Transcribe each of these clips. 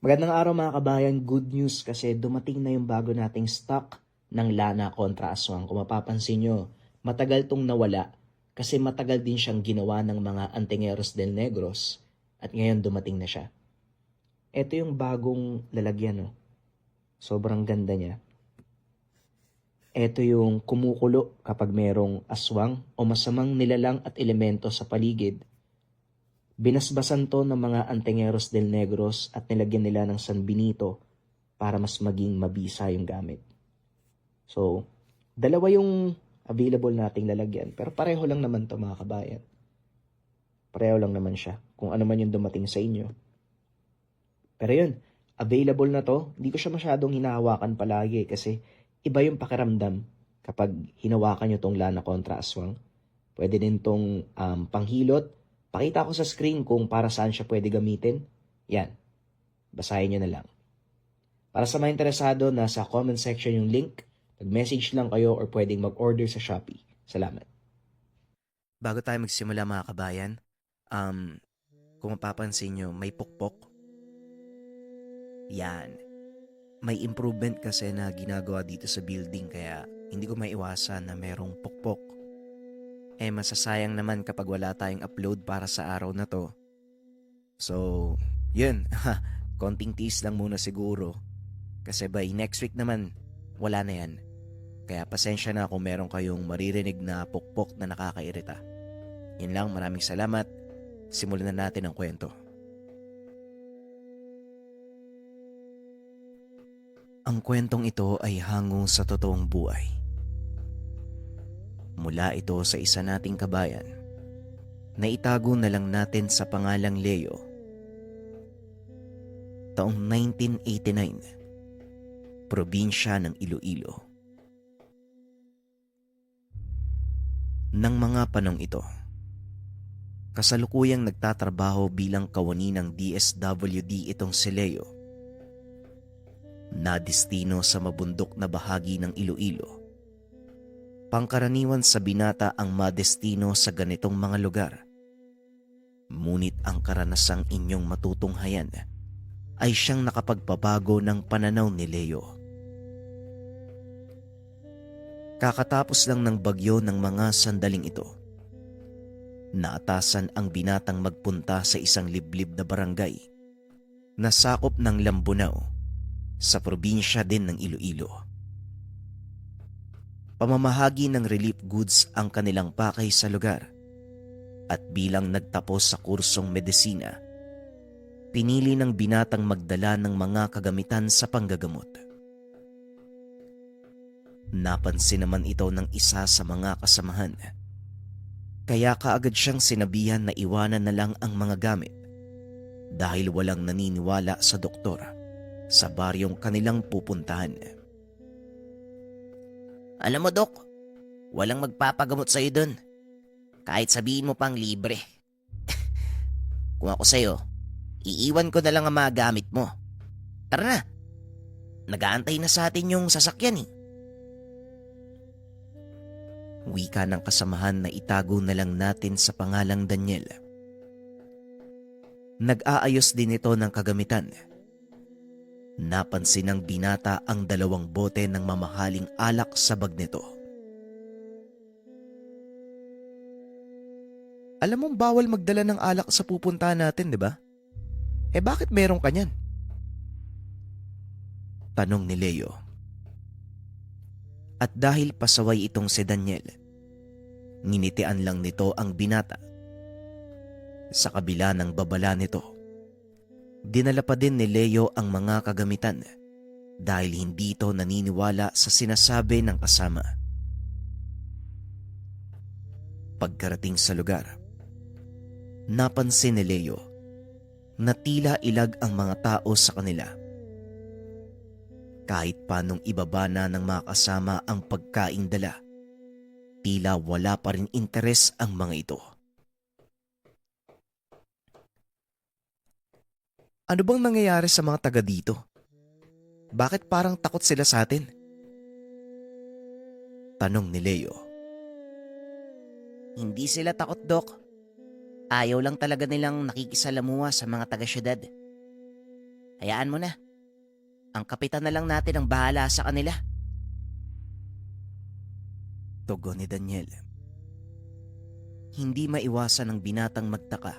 Magandang araw mga kabayan, good news kasi dumating na yung bago nating stock ng Lana kontra Aswang. Kung mapapansin nyo, matagal tong nawala kasi matagal din siyang ginawa ng mga Antingeros del Negros at ngayon dumating na siya. Ito yung bagong lalagyan, no? Sobrang ganda niya. Ito yung kumukulo kapag merong aswang o masamang nilalang at elemento sa paligid. Binasbasan to ng mga Antingeros del Negros at nilagyan nila ng San Benito para mas maging mabisa yung gamit. So, dalawa yung available nating lalagyan. Pero pareho lang naman to mga kabayan. Pareho lang naman siya kung ano man yung dumating sa inyo. Pero yun, available na to. Hindi ko siya masyadong hinahawakan palagi kasi iba yung pakiramdam kapag hinawakan nyo tong Lana kontra Aswang. Pwede din tong panghilot. Pakita ko sa screen kung para saan siya pwede gamitin. Yan. Basahin nyo na lang. Para sa mga interesado, nasa comment section yung link. Mag-message lang kayo or pwedeng mag-order sa Shopee. Salamat. Bago tayo magsimula mga kabayan, kung mapapansin nyo, may pukpok. Yan. May improvement kasi na ginagawa dito sa building kaya hindi ko maiwasan na merong pukpok. Masasayang naman kapag wala tayong upload para sa araw na to. So, yun. Konting tease lang muna siguro. Kasi by next week naman, wala na yan. Kaya pasensya na kung meron kayong maririnig na pukpok na nakakairita. Yun lang, maraming salamat. Simulan na natin ang kwento. Ang kwentong ito ay hango sa totoong buhay. Mula ito sa isa nating kabayan na itago na lang natin sa pangalang Leo. Taong 1989, probinsya ng Iloilo. Nang mga panong ito, kasalukuyang nagtatrabaho bilang kawani ng DSWD itong si Leo. Nadistino sa mabundok na bahagi ng Iloilo. Pangkaraniwan sa binata ang madestino sa ganitong mga lugar. Ngunit ang karanasang inyong matutunghayan ay siyang nakapagpabago ng pananaw ni Leo. Kakatapos lang ng bagyo ng mga sandaling ito, naatasan ang binatang magpunta sa isang liblib na barangay na sakop ng Lambunao sa probinsya din ng Iloilo. Pamamahagi ng relief goods ang kanilang pakay sa lugar at bilang nagtapos sa kursong medisina, pinili ng binatang magdala ng mga kagamitan sa panggagamot. Napansin naman ito ng isa sa mga kasamahan, kaya kaagad siyang sinabihan na iwanan na lang ang mga gamit dahil walang naniniwala sa doktor sa baryong kanilang pupuntahan. Alam mo, Dok, walang magpapagamot sa'yo dun. Kahit sabihin mo pang libre. Kung ako sa'yo, iiwan ko na lang ang mga gamit mo. Tara na, nag-aantay na sa atin yung sasakyan eh. Wika ng kasamahan na itago na lang natin sa pangalang Daniel. Nag-aayos din ito ng kagamitan. Napansin ng binata ang 2 bote ng mamahaling alak sa bag nito. Alam mong bawal magdala ng alak sa pupuntahan natin, di ba? Bakit meron ka niyan? Tanong ni Leo. At dahil pasaway itong si Daniel, nginitian lang nito ang binata. Sa kabila ng babala nito, dinala pa din ni Leo ang mga kagamitan dahil hindi ito naniniwala sa sinasabi ng kasama. Pagkarating sa lugar, napansin ni Leo na tila ilag ang mga tao sa kanila. Kahit panong ibaba na ng mga kasama ang pagkaing dala, tila wala pa rin interes ang mga ito. Ano bang nangyayari sa mga taga dito? Bakit parang takot sila sa atin? Tanong ni Leo. Hindi sila takot, Dok. Ayaw lang talaga nilang nakikisalamuha sa mga taga-syudad. Hayaan mo na. Ang kapitan na lang natin ang bahala sa kanila. Tugon ni Daniel. Hindi maiwasan ng binatang magtaka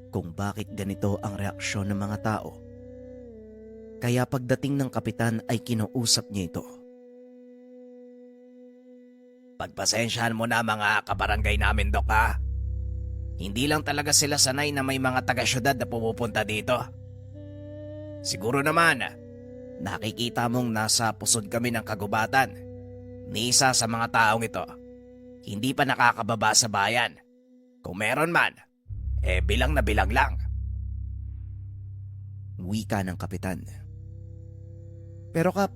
kung bakit ganito ang reaksyon ng mga tao. Kaya pagdating ng kapitan ay kinuusap niya ito. Pagpasensyahan mo na mga kabarangay namin, Dok, ha? Hindi lang talaga sila sanay na may mga taga-syudad na pumupunta dito. Siguro naman, nakikita mong nasa pusod kami ng kagubatan. Ni isa sa mga taong ito, hindi pa nakakababa sa bayan. Kung meron man, bilang na bilang lang. Wika ng kapitan. Pero Kap,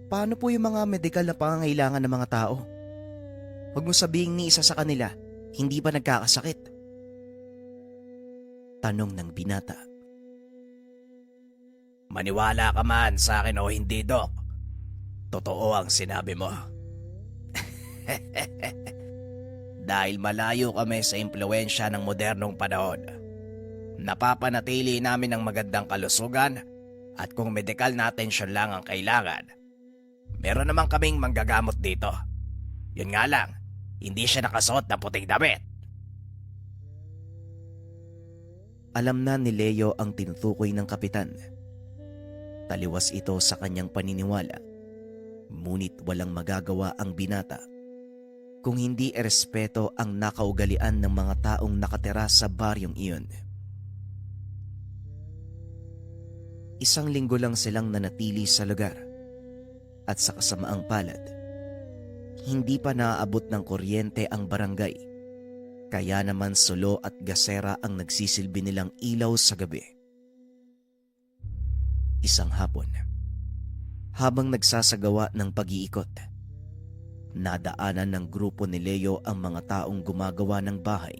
paano po yung mga medikal na pangangailangan ng mga tao? Huwag mo sabihing ni isa sa kanila, hindi pa nagkakasakit. Tanong ng binata. Maniwala ka man sa akin o hindi, Dok. Totoo ang sinabi mo. Dahil malayo kami sa impluwensya ng modernong panahon, napapanatili namin ang magandang kalusugan at kung medikal na atensyon lang ang kailangan, meron naman kaming manggagamot dito. Yun nga lang, hindi siya nakasuot ng puting damit. Alam na ni Leo ang tinutukoy ng kapitan. Taliwas ito sa kanyang paniniwala, ngunit walang magagawa ang binata kung hindi erespeto ang nakaugalian ng mga taong nakatira sa baryong iyon. Isang linggo lang silang nanatili sa lugar at sa kasamaang palad, hindi pa naaabot ng kuryente ang barangay, kaya naman sulo at gasera ang nagsisilbi nilang ilaw sa gabi. Isang hapon, habang nagsasagawa ng pag-iikot, nadaanan ng grupo ni Leo ang mga taong gumagawa ng bahay.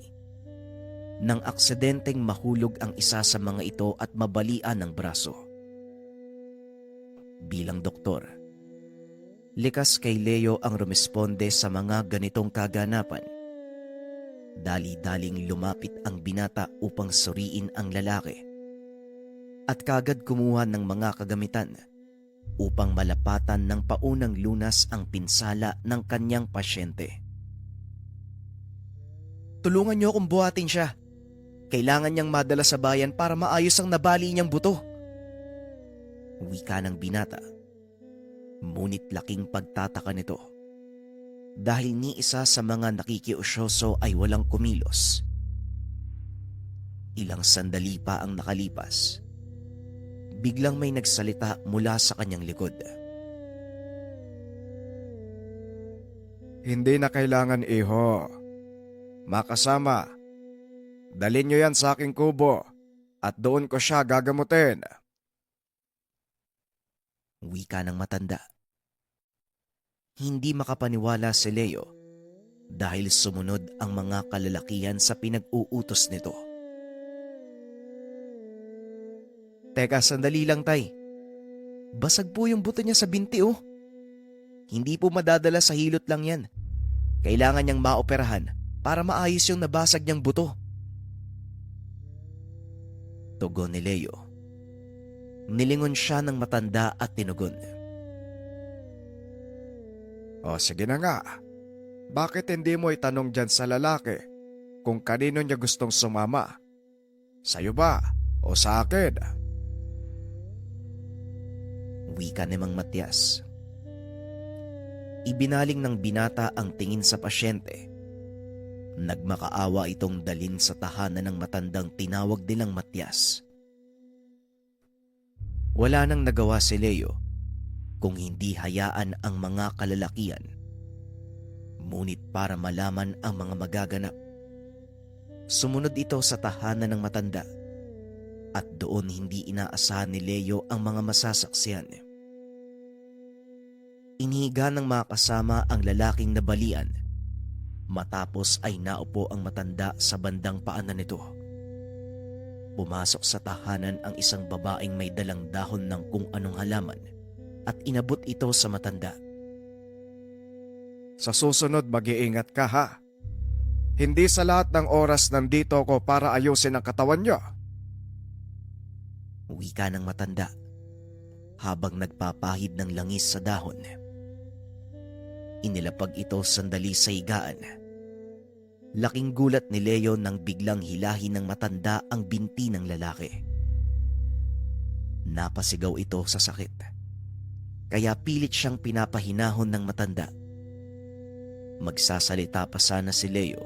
Nang aksidenteng mahulog ang isa sa mga ito at mabalian ng braso. Bilang doktor, likas kay Leo ang rumesponde sa mga ganitong kaganapan. Dali-daling lumapit ang binata upang suriin ang lalaki at kagad kumuha ng mga kagamitan upang malapatan ng paunang lunas ang pinsala ng kanyang pasyente. Tulungan niyo akong buhatin siya. Kailangan niyang madala sa bayan para maayos ang nabali niyang buto. Wika ng binata. Ngunit laking pagtataka nito dahil ni isa sa mga nakikiusyoso ay walang kumilos. Ilang sandali pa ang nakalipas. Biglang may nagsalita mula sa kanyang likod. Hindi na kailangan, iho. Makasama, dalhin niyo yan sa aking kubo at doon ko siya gagamutin. Wika ng matanda. Hindi makapaniwala si Leo dahil sumunod ang mga kalalakihan sa pinag-uutos nito. Teka, sandali lang, tay. Basag po yung buto niya sa binti, oh. Hindi po madadala sa hilot lang yan. Kailangan niyang maoperahan para maayos yung nabasag niyang buto. Tugon ni Leo. Nilingon siya ng matanda at tinugon. O sige na nga, bakit hindi mo itanong dyan sa lalaki kung kanino niya gustong sumama? Sa'yo ba o sa akin? Wika ni Mang Matias. Ibinaling ng binata ang tingin sa pasyente. Nagmakaawa itong dalin sa tahanan ng matandang tinawag nilang Matias. Wala nang nagawa si Leo kung hindi hayaan ang mga kalalakian. Ngunit para malaman ang mga magaganap, sumunod ito sa tahanan ng matanda at doon hindi inaasahan ni Leo ang mga masasaksihan. Inihiga ng mga kasama ang lalaking nabalian. Matapos ay naupo ang matanda sa bandang paanan nito. Pumasok sa tahanan ang isang babaeng may dalang dahon ng kung anong halaman at inabot ito sa matanda. Sa susunod mag-iingat ka, ha? Hindi sa lahat ng oras nandito ako para ayusin ang katawan niyo. Wika ng matanda habang nagpapahid ng langis sa dahon. Inilapag ito sandali sa higaan. Laking gulat ni Leo nang biglang hilahin ng matanda ang binti ng lalaki. Napasigaw ito sa sakit, kaya pilit siyang pinapahinahon ng matanda. Magsasalita pa sana si Leo,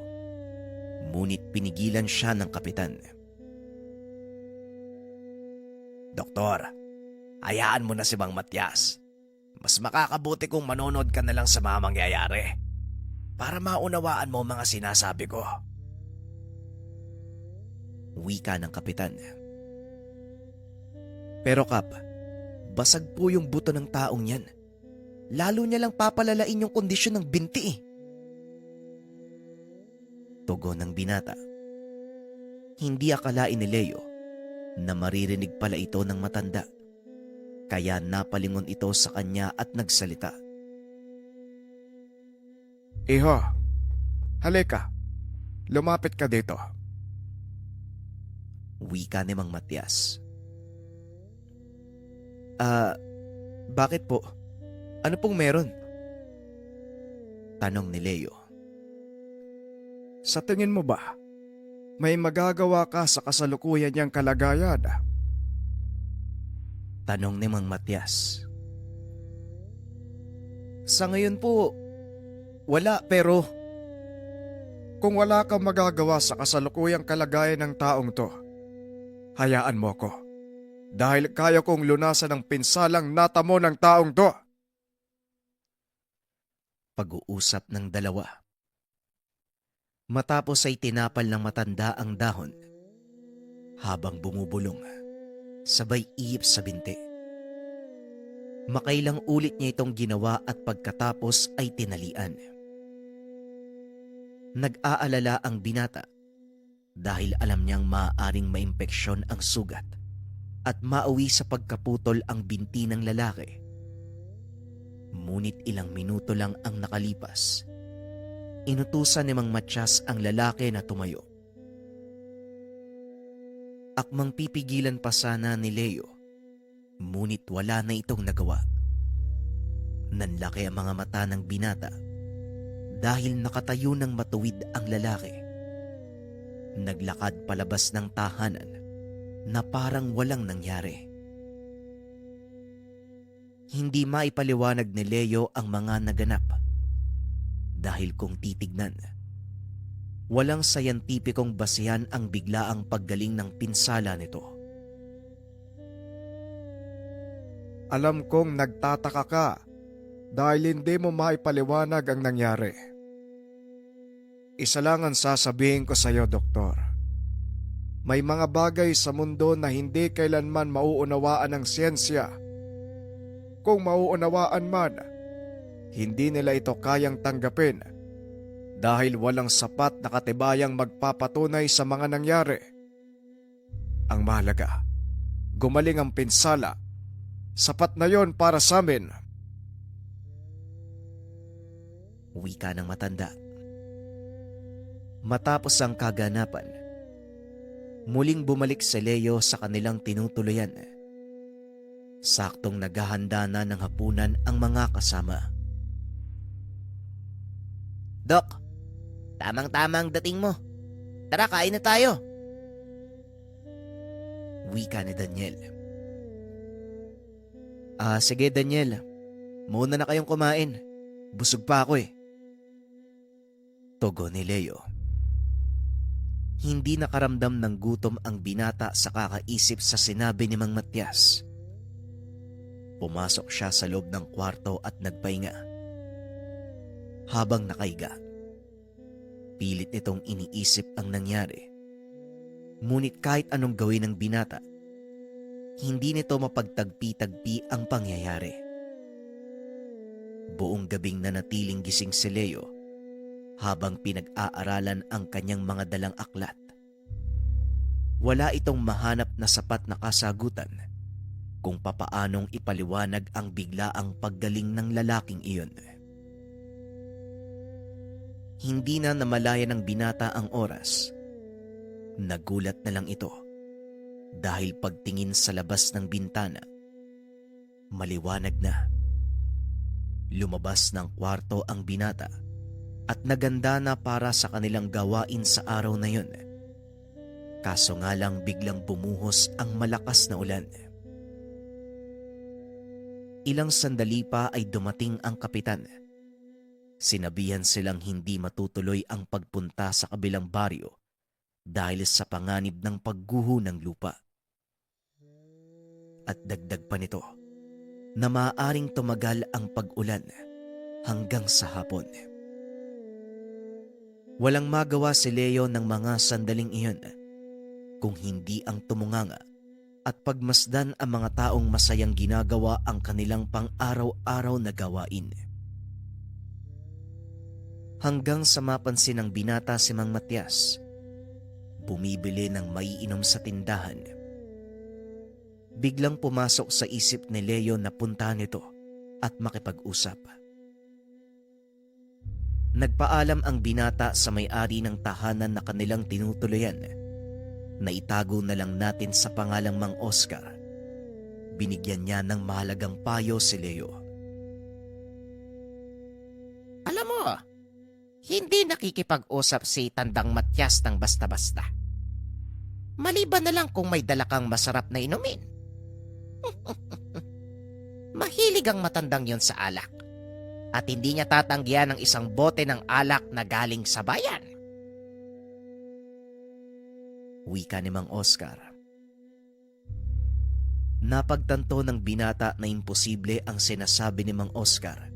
ngunit pinigilan siya ng kapitan. Doktor, hayaan mo na si Mang Matias. Mas makakabuti kung manonood ka na lang sa mga mangyayari para maunawaan mo mga sinasabi ko. Wika ng kapitan. Pero Kap, basag po yung buto ng taong yan. Lalo niya lang papalalain yung kondisyon ng binti eh. Tugon ng binata. Hindi akalain ni Leo na maririnig pala ito ng matanda. Kaya napalingon ito sa kanya at nagsalita. Iho, halika. Lumapit ka dito. Wika ni Mang Matias. Bakit po? Ano pong meron? Tanong ni Leo. Sa tingin mo ba, may magagawa ka sa kasalukuyan niyang kalagayan? Tanong ni Mang Matias. Sa ngayon po, wala pero... Kung wala kang magagawa sa kasalukuyang kalagayan ng taong to, hayaan mo ko. Dahil kaya kong lunasan ang pinsalang natamo ng taong to. Pag-uusap ng dalawa. Matapos ay tinapal ng matanda ang dahon habang bumubulong, sabay iip sa binti. Makailang ulit niya itong ginawa at pagkatapos ay tinalian. Nag-aalala ang binata dahil alam niyang maaaring maimpeksyon ang sugat at mauwi sa pagkaputol ang binti ng lalaki. Ngunit ilang minuto lang ang nakalipas. Inutusan ni Mang Matias ang lalaki na tumayo. Akmang pipigilan pa sana ni Leo, ngunit wala na itong nagawa. Nanlaki ang mga mata ng binata dahil nakatayo ng matuwid ang lalaki. Naglakad palabas ng tahanan na parang walang nangyari. Hindi maipaliwanag ni Leo ang mga naganap. Dahil kung titignan, walang sayantipikong basihan ang biglaang paggaling ng pinsala nito. Alam kong nagtataka ka dahil hindi mo maipaliwanag ang nangyari. Isa lang ang sasabihin ko sa iyo, Doktor. May mga bagay sa mundo na hindi kailanman mauunawaan ng siyensya. Kung mauunawaan man, hindi nila ito kayang tanggapin dahil walang sapat na katibayang magpapatunay sa mga nangyari. Ang mahalaga, gumaling ang pinsala. Sapat na yon para sa amin. Wika ng matanda. Matapos ang kaganapan, muling bumalik si Leo sa kanilang tinutuluyan. Saktong naghahanda na ng hapunan ang mga kasama. Dok, tamang-tama ang dating mo. Tara, kain na tayo. Wika ni Daniel. Sige Daniel. Muna na kayong kumain. Busog pa ako eh. Tugon ni Leo. Hindi nakaramdam ng gutom ang binata sa kakaisip sa sinabi ni Mang Matias. Pumasok siya sa loob ng kwarto at nagpahinga. Habang nakaiga, pilit nitong iniisip ang nangyari. Ngunit kahit anong gawin ng binata, hindi nito mapagtagpi-tagpi ang pangyayari. Buong gabing nanatiling gising si Leo habang pinag-aaralan ang kanyang mga dalang aklat. Wala itong mahanap na sapat na kasagutan kung papaanong ipaliwanag ang biglaang paggaling ng lalaking iyon. Hindi na namalayan ng binata ang oras. Nagulat na lang ito dahil pagtingin sa labas ng bintana, maliwanag na. Lumabas ng kwarto ang binata at naganda na para sa kanilang gawain sa araw na yun. Kaso nga lang biglang bumuhos ang malakas na ulan. Ilang sandali pa ay dumating ang kapitan. Sinabihan silang hindi matutuloy ang pagpunta sa kabilang baryo dahil sa panganib ng pagguho ng lupa. At dagdag pa nito na maaaring tumagal ang pag-ulan hanggang sa hapon. Walang magawa si Leo ng mga sandaling iyon kung hindi ang tumunganga at pagmasdan ang mga taong masayang ginagawa ang kanilang pang-araw-araw na gawain. Hanggang sa mapansin ng binata si Mang Matias, bumibili ng maiinom sa tindahan. Biglang pumasok sa isip ni Leo na puntahan ito at makipag-usap. Nagpaalam ang binata sa may-ari ng tahanan na kanilang tinutuluyan na itago na lang natin sa pangalang Mang Oscar. Binigyan niya ng mahalagang payo si Leo. Alam mo, hindi nakikipag-usap si Tandang Matias ng basta-basta. Maliban na lang kung may dala kang masarap na inumin. Mahilig ang matandang yon sa alak at hindi niya tatanggihan ng isang bote ng alak na galing sa bayan. Wika ni Mang Oscar. Napagtanto ng binata na imposible ang sinasabi ni Mang Oscar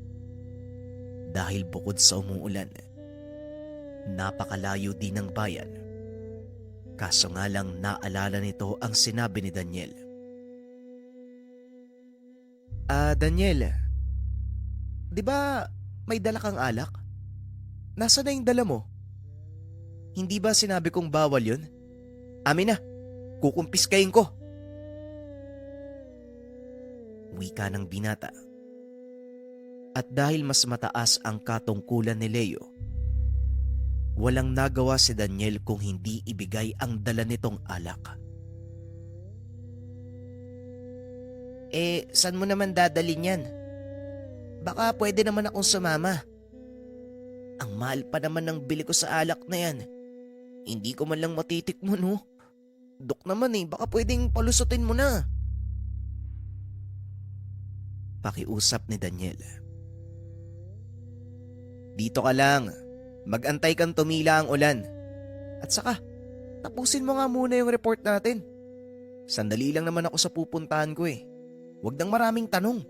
dahil bukod sa umuulan, napakalayo din ng bayan. Kaso nga lang naalala nito ang sinabi ni Daniel. Daniel, di ba may dala kang alak? Nasaan na yung dala mo? Hindi ba sinabi kong bawal yun? Amin na, kukumpiskayin ko. Wika ng binata. At dahil mas mataas ang katungkulan ni Leo, walang nagawa si Daniel kung hindi ibigay ang dala nitong alak. Saan mo naman dadalhin yan? Baka pwede naman akong sumama. Ang mahal pa naman ng bili ko sa alak na yan. Hindi ko man lang matitikmo, no? Dok naman baka pwedeng palusutin mo na. Pakiusap ni Daniel. Dito ka lang. Mag-antay kang tumila ang ulan. At saka, tapusin mo nga muna yung report natin. Sandali lang naman ako sa pupuntahan ko Huwag nang maraming tanong.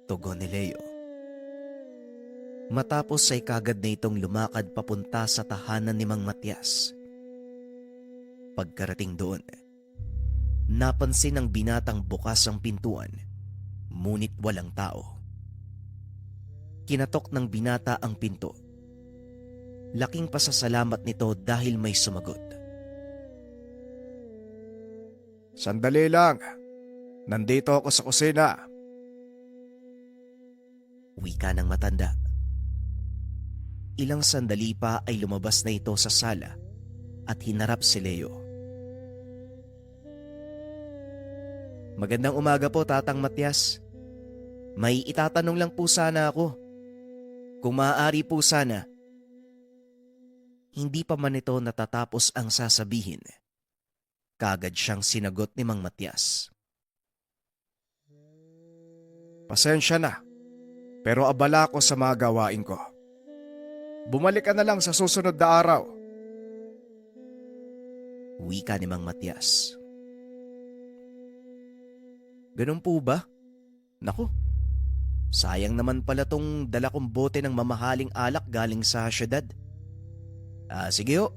Tugon ni Leo. Matapos ay kagad na itong lumakad papunta sa tahanan ni Mang Matias. Pagkarating doon, napansin ng binatang bukas ang pintuan, ngunit walang tao. Kinatok ng binata ang pinto. Laking pasasalamat nito dahil may sumagot. Sandali lang. Nandito ako sa kusina. Wika ng matanda. Ilang sandali pa ay lumabas na ito sa sala at hinarap si Leo. Magandang umaga po, Tatang Matias. May itatanong lang po sana ako. Kung maaari po sana. Hindi pa man ito natatapos ang sasabihin. Kagad siyang sinagot ni Mang Matias. Pasensya na, pero abala ako sa mga gawain ko. Bumalik ka na lang sa susunod na araw. Wika ni Mang Matias. Ganun po ba? Naku, sayang naman pala tong dala kong bote ng mamahaling alak galing sa syudad. Sige ho,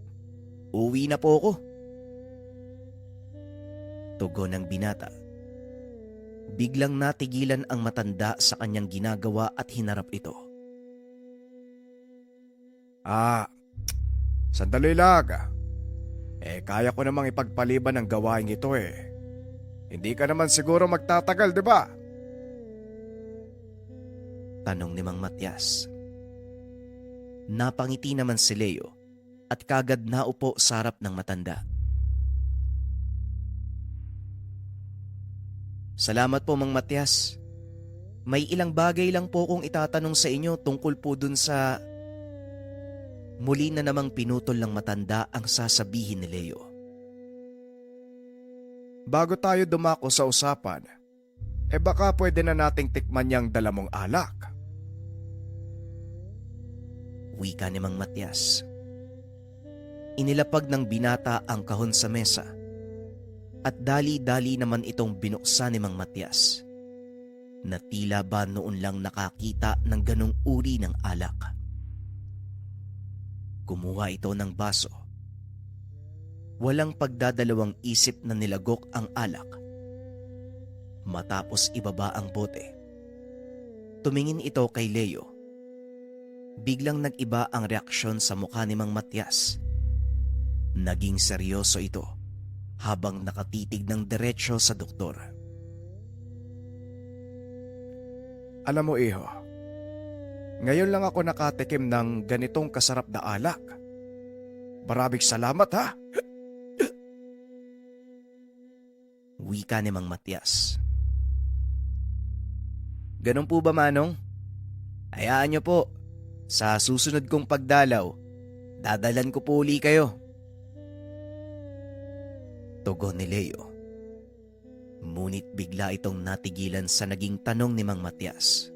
uwi na po ako. Tugon ng binata. Biglang natigilan ang matanda sa kanyang ginagawa at hinarap ito. Sandali lang. Kaya ko namang ipagpaliban ang gawain ito Hindi ka naman siguro magtatagal, di ba? Tanong ni Mang Matias. Napangiti naman si Leo at kagad naupo sa harap ng matanda. Salamat po, Mang Matias. May ilang bagay lang po kong itatanong sa inyo tungkol po dun sa... Muli na namang pinutol ng matanda ang sasabihin ni Leo. Bago tayo dumako sa usapan, baka pwede na nating tikman yang dala mong alak. Wika ni Mang Matias. Inilapag ng binata ang kahon sa mesa at dali-dali naman itong binuksan ni Mang Matias na tila ba noon lang nakakita ng ganong uri ng alak. Kumuha ito ng baso. Walang pagdadalawang isip na nilagok ang alak. Matapos ibaba ang bote, tumingin ito kay Leo. Biglang nag-iba ang reaksyon sa mukha ni Mang Matias. Naging seryoso ito habang nakatitig ng diretsyo sa doktor. Alam mo, iho, ngayon lang ako nakatikim ng ganitong kasarap na alak. Maraming salamat, ha? Wika ni Mang Matias. Ganun po ba, Manong? Hayaan niyo po. Sa susunod kong pagdalaw, dadalan ko po uli kayo. Tugon ni Leo. Ngunit bigla itong natigilan sa naging tanong ni Mang Matias.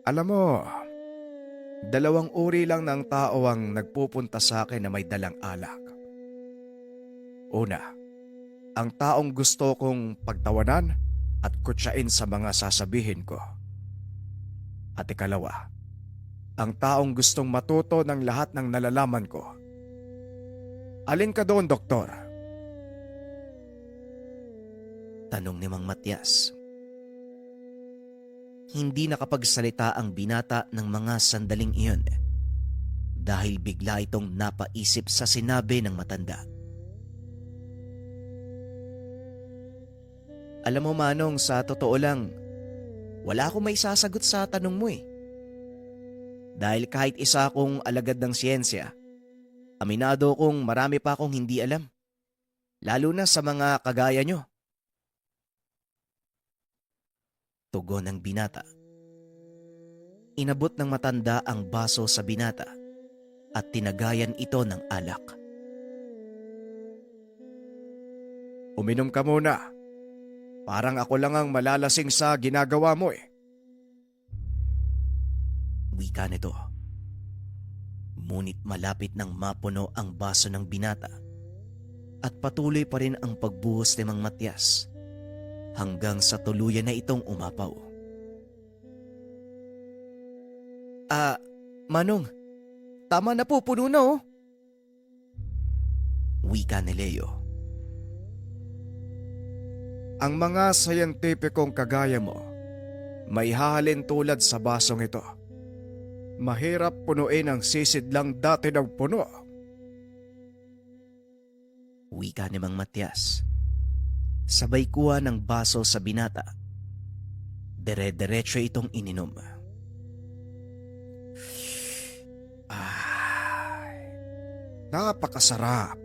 Alam mo, dalawang uri lang ng tao ang nagpupunta sa akin na may dalang alak. Una, ang taong gusto kong pagtawanan at kutsain sa mga sasabihin ko. At ikalawa, ang taong gustong matuto ng lahat ng nalalaman ko. Alin ka doon, doktor? Tanong ni Mang Matias. Hindi nakapagsalita ang binata ng mga sandaling iyon dahil bigla itong napaisip sa sinabi ng matanda. Alam mo, Manong, sa totoo lang, wala akong may sasagot sa tanong mo eh. Dahil kahit isa akong alagad ng siyensya, aminado kong marami pa akong hindi alam. Lalo na sa mga kagaya nyo. Tugon ng binata. Inabot ng matanda ang baso sa binata at tinagayan ito ng alak. Uminom ka muna. Parang ako lang ang malalasing sa ginagawa mo eh. Wika nito. Ngunit malapit nang mapuno ang baso ng binata at patuloy pa rin ang pagbuhos ni Mang Matias hanggang sa tuluyan na itong umapaw. Manong, tama na po, puno na oh. Wika ni Leo. Ang mga sayentipikong kagaya mo, may hahalin tulad sa basong ito. Mahirap punuin ang sisid lang dati ng puno. Wika ni Mang Matias. Sabay kuha ng baso sa binata. Dire-diretso itong ininom. Napakasarap.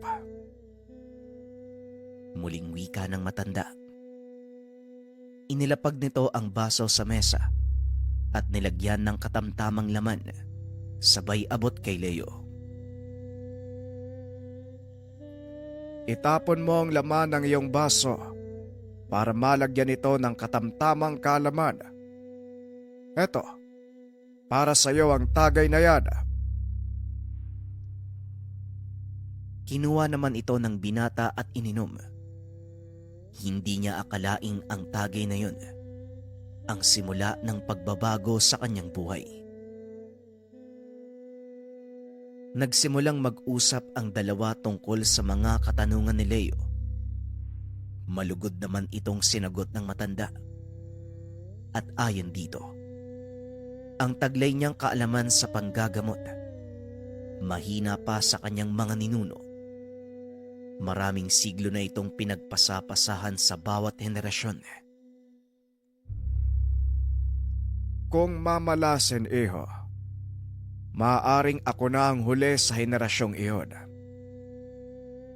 Muling wika ng matanda. Inilapag nito ang baso sa mesa at nilagyan ng katamtamang laman, sabay abot kay Leo. Itapon mo ang laman ng iyong baso para malagyan ito ng katamtamang kalaman. Eto, para sa iyo ang tagay na yan. Kinuha naman ito ng binata at ininom. Hindi niya akalaing ang tagay na yun ang simula ng pagbabago sa kanyang buhay. Nagsimulang mag-usap ang dalawa tungkol sa mga katanungan ni Leo. Malugod naman itong sinagot ng matanda. At ayon dito, ang taglay niyang kaalaman sa panggagamot, mahina pa sa kanyang mga ninuno. Maraming siglo na itong pinagpasapasahan sa bawat henerasyon. Kung mamalasin, iho, Maaaring ako na ang huli sa henerasyong iyon.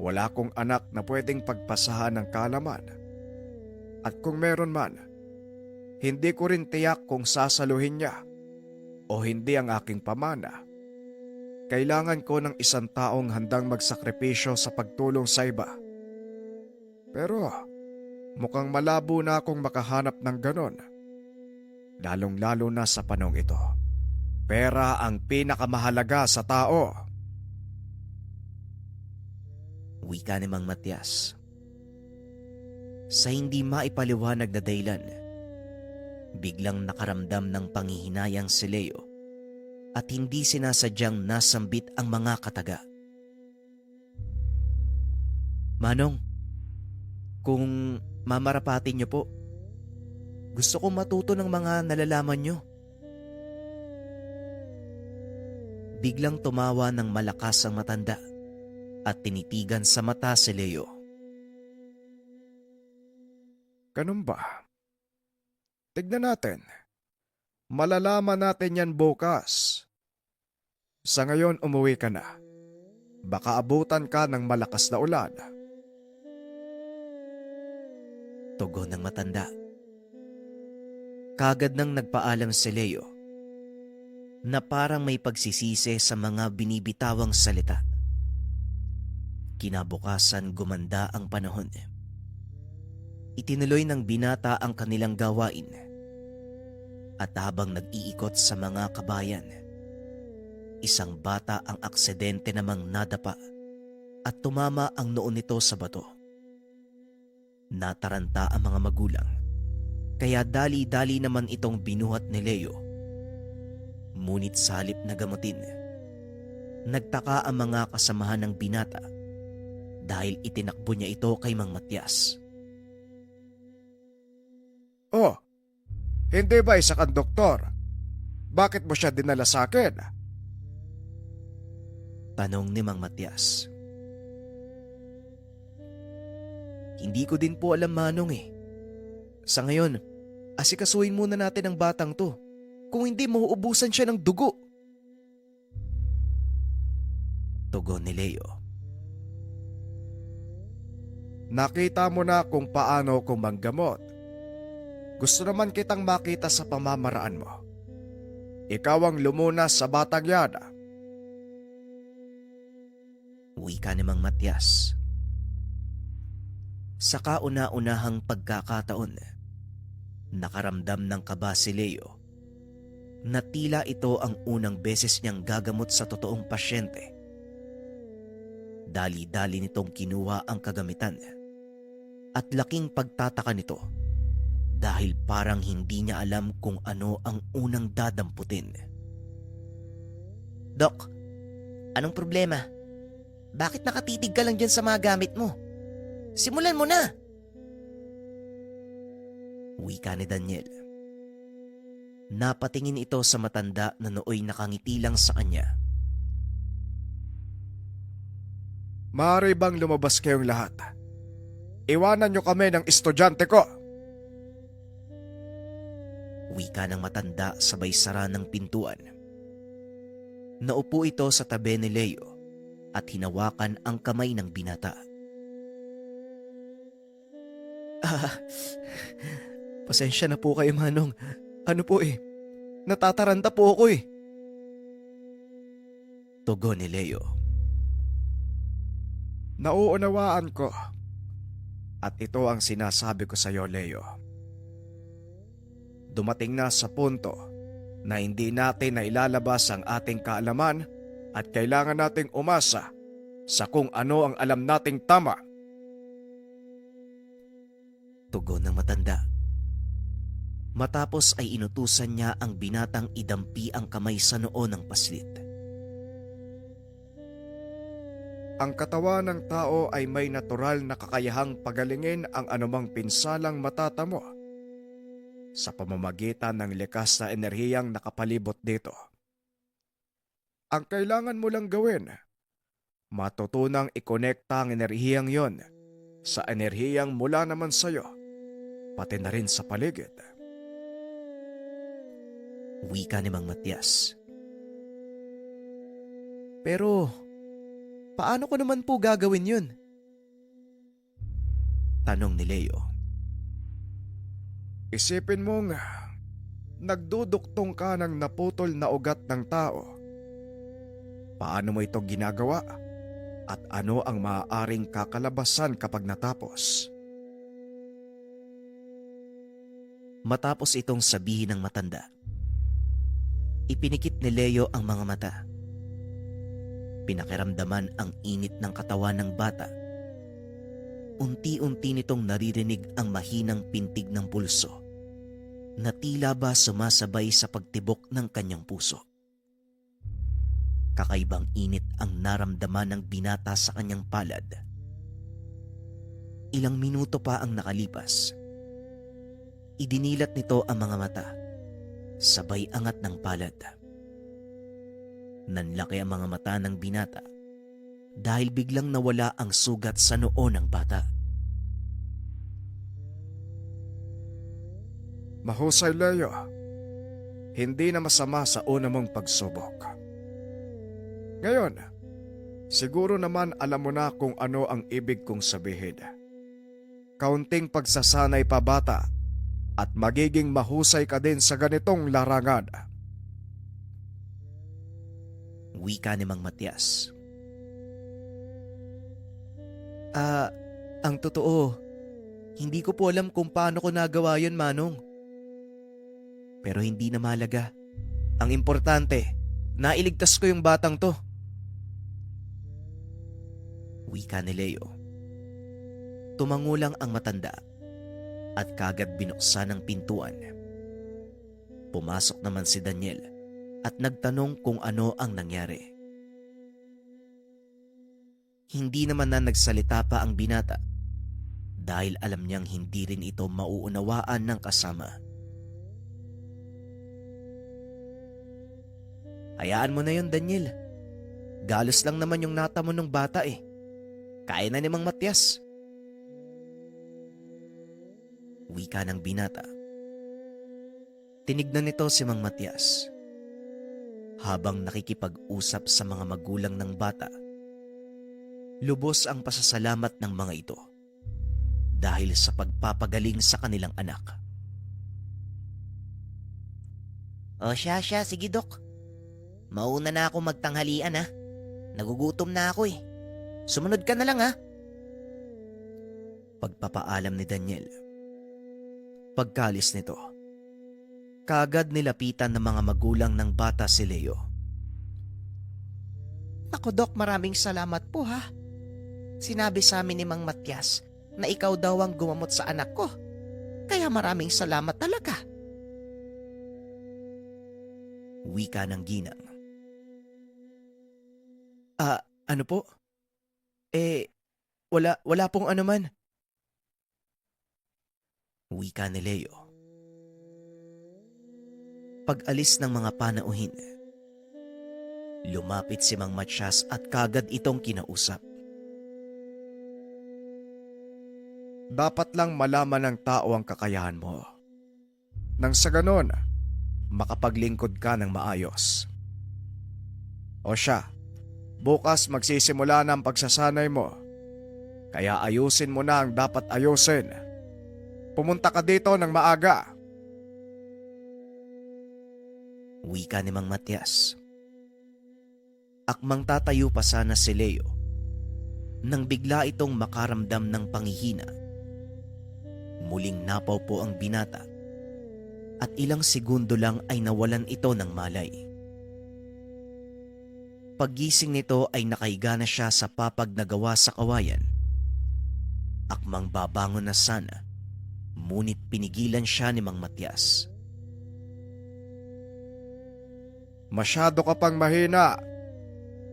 Wala kong anak na pwedeng pagpasahan ng kaalaman. At kung meron man, hindi ko rin tiyak kung sasaluhin niya o hindi ang aking pamana. Kailangan ko ng isang taong handang magsakripisyo sa pagtulong sa iba. Pero mukhang malabo na akong makahanap ng ganon. Lalong-lalo na sa panahong ito. Pera ang pinakamahalaga sa tao. Wika ni Mang Matias. Sa hindi maipaliwanag na dahilan, biglang nakaramdam ng panghihinayang si Leo at hindi sinasadyang nasambit ang mga kataga. Manong, kung mamarapatin niyo po, gusto kong matuto ng mga nalalaman niyo. Biglang tumawa ng malakas ang matanda at tinitigan sa mata si Leo. Ganun ba? Tignan natin. Malalaman natin yan bukas. Sa ngayon umuwi ka na. Baka abutan ka ng malakas na ulan. Tugon ng matanda. Kagad nang nagpaalam si Leo na parang may pagsisisi sa mga binibitawang salita. Kinabukasan gumanda ang panahon. Itinuloy ng binata ang kanilang gawain. At habang nag-iikot sa mga kabayan, isang bata ang aksidente namang nadapa at tumama ang noo nito sa bato. Nataranta ang mga magulang, kaya dali-dali naman itong binuhat ni Leo. Ngunit sa halip na gamutin, nagtaka ang mga kasamahan ng binata dahil itinakbo niya ito kay Mang Matias. Oh, hindi ba isa kang doktor? Bakit mo siya dinala sa akin? Tanong ni Mang Matias. Hindi ko din po alam, Manong eh. Sa ngayon, asikasuhin muna natin ang batang to. Kung hindi, mauubusan siya ng dugo. Tugon ni Leo. Nakita mo na kung paano ko manggamot. Gusto naman kitang makita sa pamamaraan mo. Ikaw ang lumunas sa batang yan. Wika ni Mang Matias. Sa kauna-unahang pagkakataon, nakaramdam ng kaba si Leo na tila ito ang unang beses niyang gagamot sa totoong pasyente. Dali-dali nitong kinuha ang kagamitan at laking pagtataka nito dahil parang hindi niya alam kung ano ang unang dadamputin. Dok, anong problema? Bakit nakatitig ka lang dyan sa mga gamit mo? Simulan mo na! Wika ni Daniel. Napatingin ito sa matanda na nooy nakangiti lang sa kanya. Maaari bang lumabas kayong lahat? Iwanan niyo kami ng estudyante ko. Wika ng matanda sabay sara ng pintuan. Naupo ito sa tabi ni Leo at hinawakan ang kamay ng binata. Pasensya na po kayo, Manong. Ano po natataranta po ako Tugon ni Leo. Nauunawaan ko. At ito ang sinasabi ko sa iyo, Leo. Dumating na sa punto na hindi natin na ilalabas ang ating kaalaman at kailangan nating umasa sa kung ano ang alam nating tama. Tugon ng matanda. Matapos ay inutusan niya ang binatang idampi ang kamay sa noo ng paslit. Ang katawan ng tao ay may natural na kakayahang pagalingin ang anumang pinsalang matatamo sa pamamagitan ng likas na enerhiyang nakapalibot dito. Ang kailangan mo lang gawin, matutunang ikonekta ang enerhiyang yon sa enerhiyang mula naman sa iyo, pati na rin sa paligid. Wika ni Mang Matias. Pero, paano ko naman po gagawin yun? Tanong ni Leo. Isipin mong nagduduktong ka ng naputol na ugat ng tao. Paano mo ito ginagawa? At ano ang maaaring kakalabasan kapag natapos? Matapos itong sabihin ng matanda, ipinikit ni Leo ang mga mata. Pinakiramdaman ang init ng katawan ng bata. Unti-unti nitong naririnig ang mahinang pintig ng pulso na tila ba sumasabay sa pagtibok ng kanyang puso. Kakaibang init ang naramdaman ng binata sa kanyang palad. Ilang minuto pa ang nakalipas. Idinilat nito ang mga mata, sabay angat ng palad. Nanlaki ang mga mata ng binata dahil biglang nawala ang sugat sa noo ng bata. Mahusay, Leo. Hindi na masama sa una mong pagsubok. Ngayon, siguro naman alam mo na kung ano ang ibig kong sabihin. Kaunting pagsasanay pa, bata, at magiging mahusay ka din sa ganitong larangan. Wika ni Mang Matias. Ang totoo, hindi ko po alam kung paano ko nagawa yun, Manong. Pero hindi na mahalaga. Ang importante, nailigtas ko yung batang to. Wika ni Leo. Tumangulang ang matanda at kagad binuksan ang pintuan. Pumasok naman si Daniel at nagtanong kung ano ang nangyari. Hindi naman na nagsalita pa ang binata dahil alam niyang hindi rin ito mauunawaan ng kasama. Hayaan mo na yun, Daniel. Galos lang naman yung nata mo ng bata eh. Kaya na ni Mang Matias. Wika ng binata. Tinignan nito si Mang Matias. Habang nakikipag-usap sa mga magulang ng bata, lubos ang pasasalamat ng mga ito dahil sa pagpapagaling sa kanilang anak. O siya, sige Dok. Mauna na ako magtanghalian ha. Nagugutom na ako eh. Sumunod ka na lang ha. Pagpapaalam ni Daniel. Pagkalis nito, kagad nilapitan ng mga magulang ng bata si Leo. Ako Dok, maraming salamat po ha. Sinabi sa amin ni Mang Matias na ikaw daw ang gumamot sa anak ko. Kaya maraming salamat talaga. Wika ng ginang. Ano po? Wala pong anuman. Wika ni Leo. Pag-alis ng mga panauhin, lumapit si Mang Matias at kagad itong kinausap. Dapat lang malaman ng tao ang kakayahan mo. Nang sa ganon, makapaglingkod ka ng maayos. O siya, bukas magsisimula na ang pagsasanay mo. Kaya ayusin mo na ang dapat ayusin. Pumunta ka dito ng maaga. Wika ni Mang Matias. Akmang tatayo pa sana si Leo nang bigla itong makaramdam ng panghihina. Muling napaw po ang binata at ilang segundo lang ay nawalan ito ng malay. Paggising nito ay nakahiga na siya sa papag na gawa sa kawayan. Akmang babangon na sana, ngunit pinigilan siya ni Mang Matias. Masyado ka pang mahina,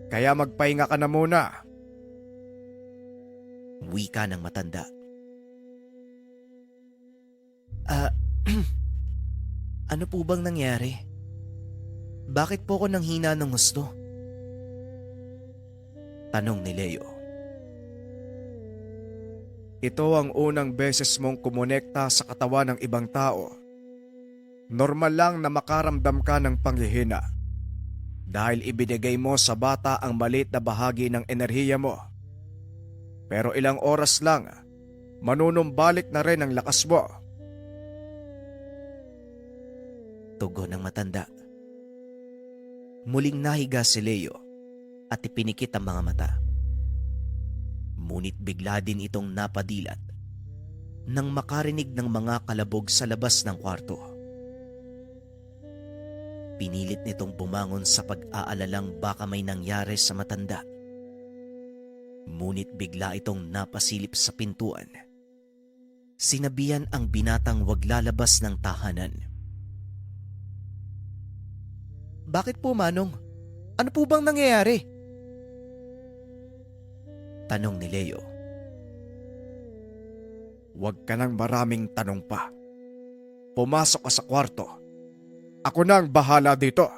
kaya magpahinga ka na muna. Wika ng matanda. Ano po bang nangyari? Bakit po ako nanghina ng gusto? Tanong ni Leo. Ito ang unang beses mong kumonekta sa katawan ng ibang tao. Normal lang na makaramdam ka ng panghihina. dahil ibinigay mo sa bata ang maliit na bahagi ng enerhiya mo. Pero ilang oras lang, manunumbalik na rin ang lakas mo. Tugon ng matanda. Muling nahiga si Leo at ipinikit ang mga mata. Ngunit bigla din itong napadilat nang makarinig ng mga kalabog sa labas ng kwarto. Pinilit nitong bumangon sa pag-aalalang baka may nangyari sa matanda. Ngunit bigla itong napasilip sa pintuan. Sinabihan ang binatang wag lalabas ng tahanan. Bakit po, Manong? Ano po bang nangyayari? Tanong ni Leo. Huwag ka nang maraming tanong pa. Pumasok ka sa kwarto. Ako na ang bahala dito.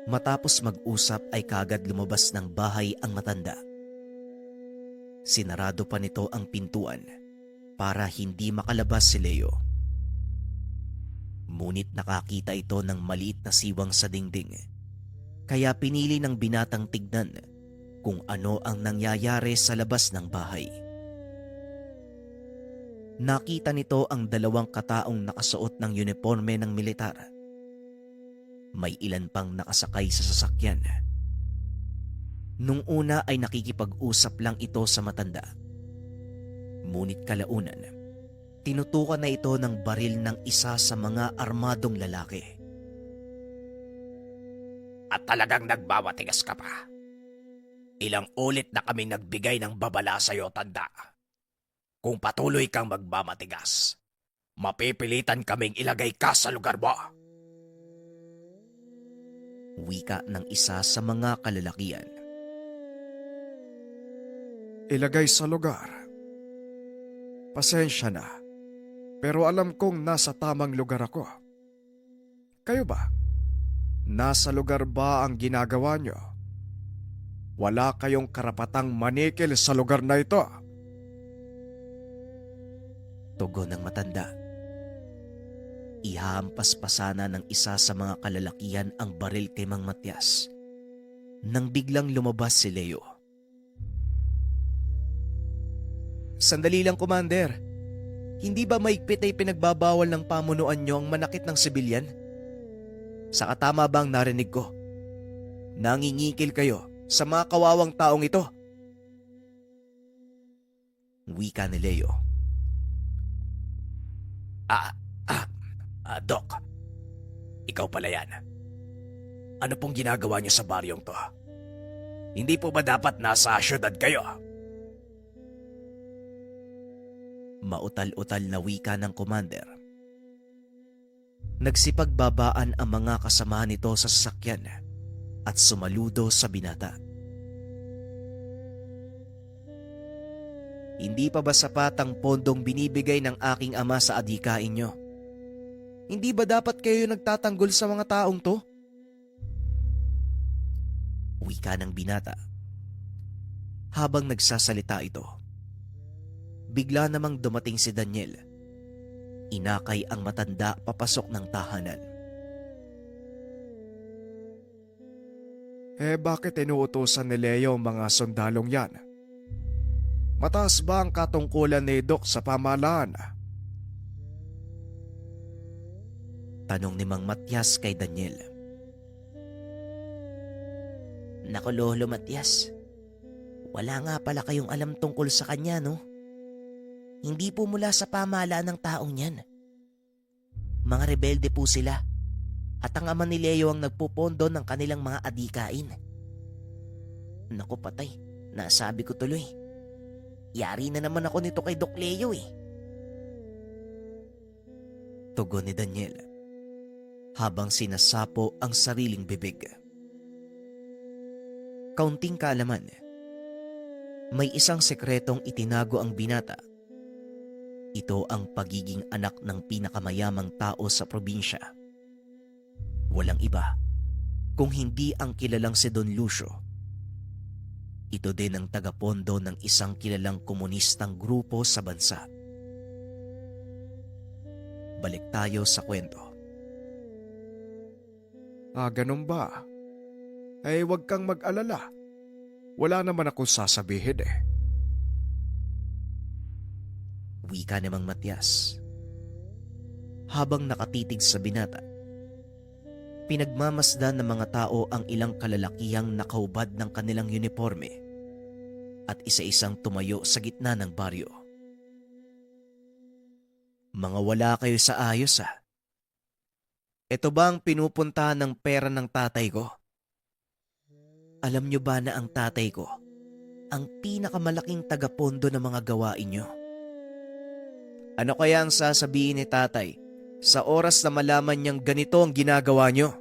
Matapos mag-usap ay kagad lumabas ng bahay ang matanda. Sinarado pa nito ang pintuan para hindi makalabas si Leo. Ngunit nakakita ito ng maliit na siwang sa dingding, kaya pinili ng binatang tignan kung ano ang nangyayari sa labas ng bahay. Nakita nito ang dalawang kataong nakasuot ng uniforme ng militar. May ilan pang nakasakay sa sasakyan. Nung una ay nakikipag-usap lang ito sa matanda. Ngunit kalaunan, tinutukan na ito ng baril ng isa sa mga armadong lalaki. At talagang nagbawatigas ka pa. Ilang ulit na kami nagbigay ng babala sa'yo, tanda. Kung patuloy kang magmamatigas, mapipilitan kaming ilagay ka sa lugar mo. Wika ng isa sa mga kalalakian. Ilagay sa lugar. Pasensya na, pero alam kong nasa tamang lugar ako. Kayo ba? Nasa lugar ba ang ginagawa nyo? Wala kayong karapatang manikil sa lugar na ito. Tugon ng matanda. Ihahampas-pasana ng isa sa mga kalalakihan ang baril kay Mang Matias nang biglang lumabas si Leo. Sandali lang, Commander. Hindi ba maigpit ay pinagbabawal ng pamunuan nyo ang manakit ng sibilyan? Saka tama ba ang narinig ko? Nangingikil kayo sa mga kawawang taong ito. Wika ni Leo. Doc. Ikaw pala yan. Ano pong ginagawa niyo sa baryong to? Hindi po ba dapat nasa syudad kayo? Mautal-utal na wika ng commander. Nagsipagbabaan ang mga kasama nito sa sasakyan at sumaludo sa binata. Hindi pa ba sapat ang pondong binibigay ng aking ama sa adhikain nyo? Hindi ba dapat kayo nagtatanggol sa mga taong to? Wika ng binata. Habang nagsasalita ito, bigla namang dumating si Daniel. Inakay ang matanda papasok ng tahanan. Bakit inuutosan ni Leo ang mga sundalong yan? Mataas ba ang katungkulan ni Doc sa pamahalaan? Tanong ni Mang Matias kay Daniel. Naku, Lolo Matias. Wala nga pala kayong alam tungkol sa kanya, no? Hindi po mula sa pamahalaan ng taong yan. Mga rebelde po sila. At ang ama ni Leo ang nagpupondo ng kanilang mga adikain. Naku, patay. Nasabi ko tuloy. Yari na naman ako nito kay Doc Leo eh. Tugon ni Daniel habang sinasapo ang sariling bibig. Kaunting kaalaman. May isang sekretong itinago ang binata. Ito ang pagiging anak ng pinakamayamang tao sa probinsya. Walang iba kung hindi ang kilalang si Don Lucio. Ito din ang tagapondo ng isang kilalang komunistang grupo sa bansa. Balik tayo sa kwento. Ganun ba? Huwag kang mag-alala. Wala naman akong sasabihin eh. Wika ni Mang Matias. Habang nakatitig sa binata, pinagmamasdan ng mga tao ang ilang kalalakihang nakaubad ng kanilang uniforme at isa-isang tumayo sa gitna ng baryo. Mga wala kayo sa ayos ah. Ito ba ang pinupuntahan ng pera ng tatay ko? Alam nyo ba na ang tatay ko ang pinakamalaking tagapondo ng mga gawain nyo? Ano kaya ang sasabihin ni tatay sa oras na malaman niyang ganito ang ginagawa nyo?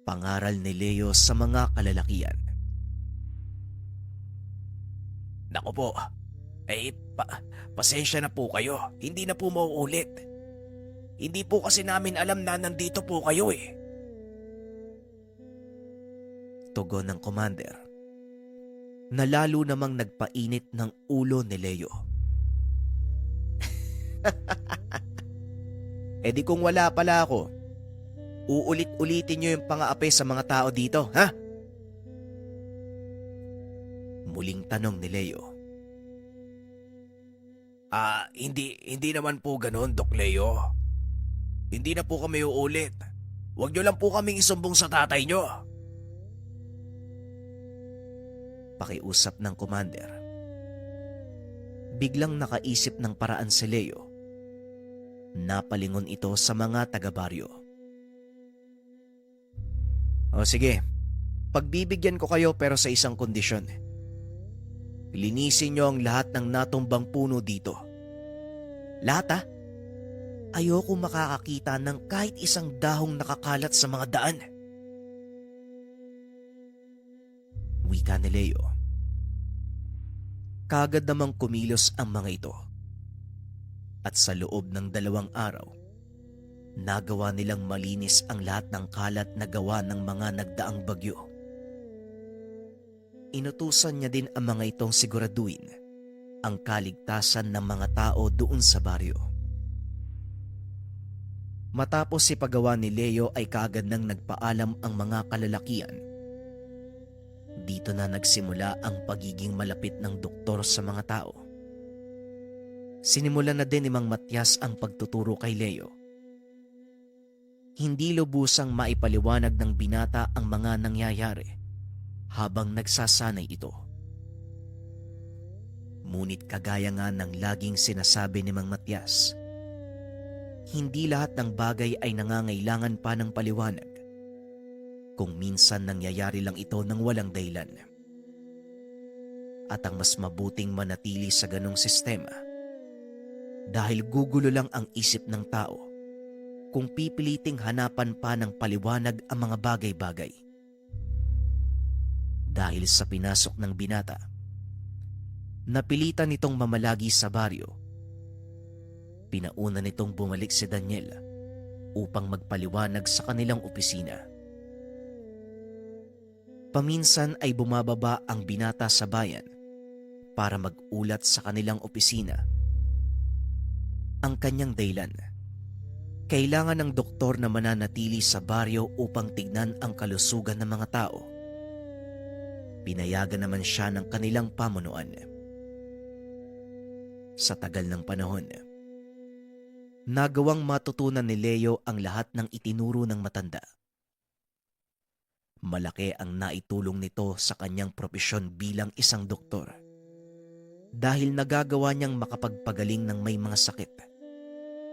Pangaral ni Leo sa mga kalalakian. Naku po, pasensya na po kayo. Hindi na po mauulit. Hindi po kasi namin alam na nandito po kayo eh. Tugon ng commander na lalo namang nagpainit ng ulo ni Leo. Di kung wala pala ako, uulit-ulitin niyo yung pang-aapi sa mga tao dito, ha? Muling tanong ni Leo. Hindi naman po ganun, Doc Leo. Hindi na po kami uulit. Huwag niyo lang po kaming isumbong sa tatay niyo. Pakiusap ng commander. Biglang nakaisip ng paraan si Leo. Napalingon ito sa mga taga-baryo. O sige, pagbibigyan ko kayo pero sa isang kondisyon. Linisin niyo ang lahat ng natumbang puno dito. Lahat ha? Ayoko makakakita ng kahit isang dahong nakakalat sa mga daan. Wika ni Leo. Kagad namang kumilos ang mga ito. At sa loob ng 2 araw, nagawa nilang malinis ang lahat ng kalat na gawa ng mga nagdaang bagyo. Inutusan niya din ang mga itong siguraduhin ang kaligtasan ng mga tao doon sa baryo. Matapos si pagawa ni Leo ay kaagad nang nagpaalam ang mga kalalakian. Dito na nagsimula ang pagiging malapit ng doktor sa mga tao. Sinimulan na din ni Mang Matias ang pagtuturo kay Leo. Hindi lubusang maipaliwanag ng binata ang mga nangyayari habang nagsasanay ito. Ngunit kagaya nga ng laging sinasabi ni Mang Matias, hindi lahat ng bagay ay nangangailangan pa ng paliwanag. Kung minsan nangyayari lang ito ng walang dahilan. At ang mas mabuting manatili sa ganong sistema dahil gugulo lang ang isip ng tao kung pipiliting hanapan pa ng paliwanag ang mga bagay-bagay. Dahil sa pinasok ng binata, napilitan nitong mamalagi sa baryo. Pinauna nitong bumalik si Daniel upang magpaliwanag sa kanilang opisina. Paminsan ay bumababa ang binata sa bayan para mag-ulat sa kanilang opisina. Ang kanyang dahilan, kailangan ng doktor na mananatili sa baryo upang tignan ang kalusugan ng mga tao. Pinayagan naman siya ng kanilang pamunuan. Sa tagal ng panahon, nagawang matutunan ni Leo ang lahat ng itinuro ng matanda. Malaki ang naitulong nito sa kanyang propesyon bilang isang doktor dahil nagagawa niyang makapagpagaling ng may mga sakit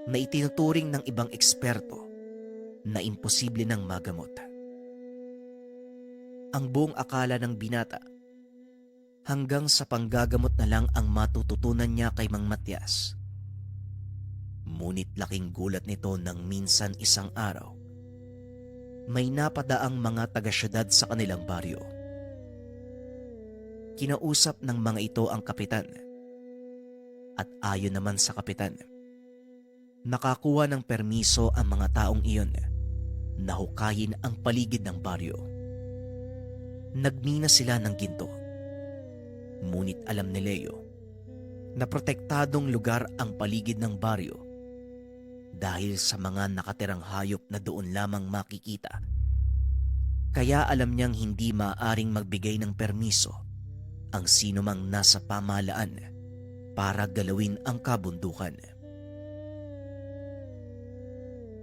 na itinuturing ng ibang eksperto na imposible nang magamot. Ang buong akala ng binata hanggang sa panggagamot na lang ang matututunan niya kay Mang Matias. Ngunit laking gulat nito nang minsan isang araw may napadaang mga taga-syudad sa kanilang baryo. Kinausap ng mga ito ang kapitan. At ayon naman sa kapitan, nakakuha ng permiso ang mga taong iyon na hukayin ang paligid ng baryo. Nagmina sila ng ginto. Ngunit alam ni Leo na protektadong lugar ang paligid ng baryo dahil sa mga nakatirang hayop na doon lamang makikita. Kaya alam niyang hindi maaaring magbigay ng permiso ang sino mang nasa pamahalaan para galawin ang kabundukan.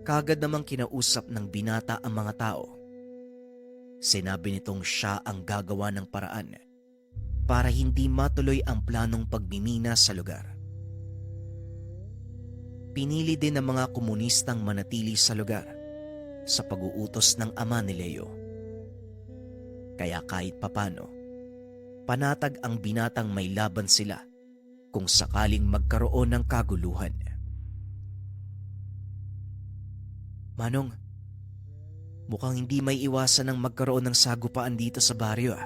Kagad namang kinausap ng binata ang mga tao. Sinabi nitong siya ang gagawa ng paraan para hindi matuloy ang planong pagmimina sa lugar. Pinili din ng mga komunistang manatili sa lugar sa pag-uutos ng ama ni Leo. Kaya kahit papano, panatag ang binatang may laban sila kung sakaling magkaroon ng kaguluhan. Manong, mukhang hindi may iwasan ng magkaroon ng sagupaan dito sa baryo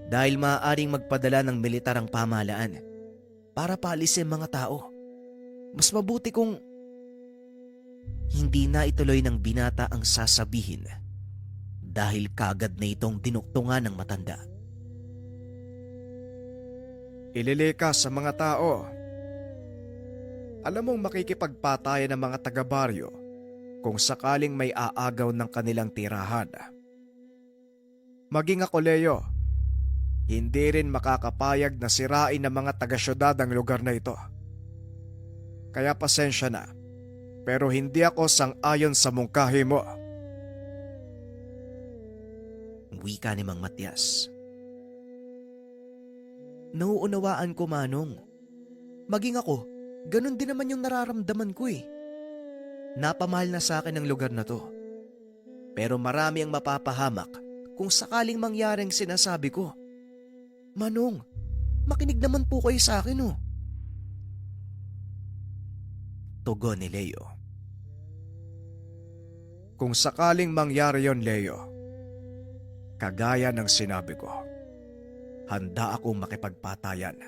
Dahil maaaring magpadala ng militar ang pamahalaan para paalisin mga tao. Mas mabuti kung hindi na ituloy ng binata ang sasabihin dahil kagad na itong dinuktungan ng matanda. Ililika sa mga tao. Alam mong makikipagpatayan ng mga taga-baryo kung sakaling may aagaw ng kanilang tirahan. Maging ako, Leo, hindi rin makakapayag na sirain ng mga taga-syudad ang lugar na ito. Kaya pasensya na, pero hindi ako sang-ayon sa mungkahi mo. Wika ni Mang Matias. Nauunawaan ko, Manong. Maging ako, ganun din naman yung nararamdaman ko Napamahal na sa akin ang lugar na to. Pero marami ang mapapahamak kung sakaling mangyari ang sinasabi ko. Manong, makinig naman po kayo sa akin Tugon ni Leo. Kung sakaling mangyari yon, Leo, kagaya ng sinabi ko, handa akong makipagpatayan.